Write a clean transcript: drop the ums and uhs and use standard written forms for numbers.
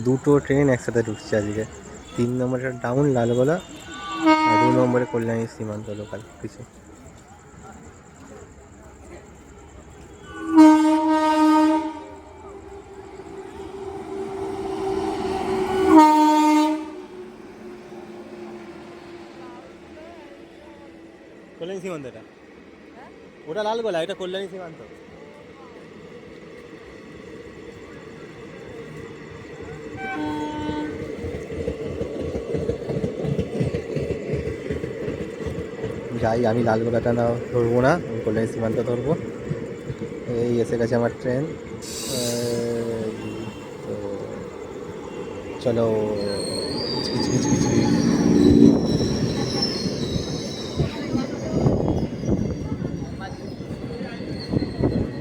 দুটো ট্রেন একসাথে ঢুকছে আজকে। 3 নম্বরে ডাউন লালগোলা, আর 2 নম্বরে কল্যাণী সীমান্ত লোকাল কিছু। কল্যাণী সীমান্ত এটা, ওটা লালগোলা, এটা কল্যাণী সীমান্ত। যাই, আমি লালগোলাটা না ধরবো না, আমি কল্যাণী সীমান্ত ধরবো। এই এসে গেছে আমার ট্রেন। তো চলো।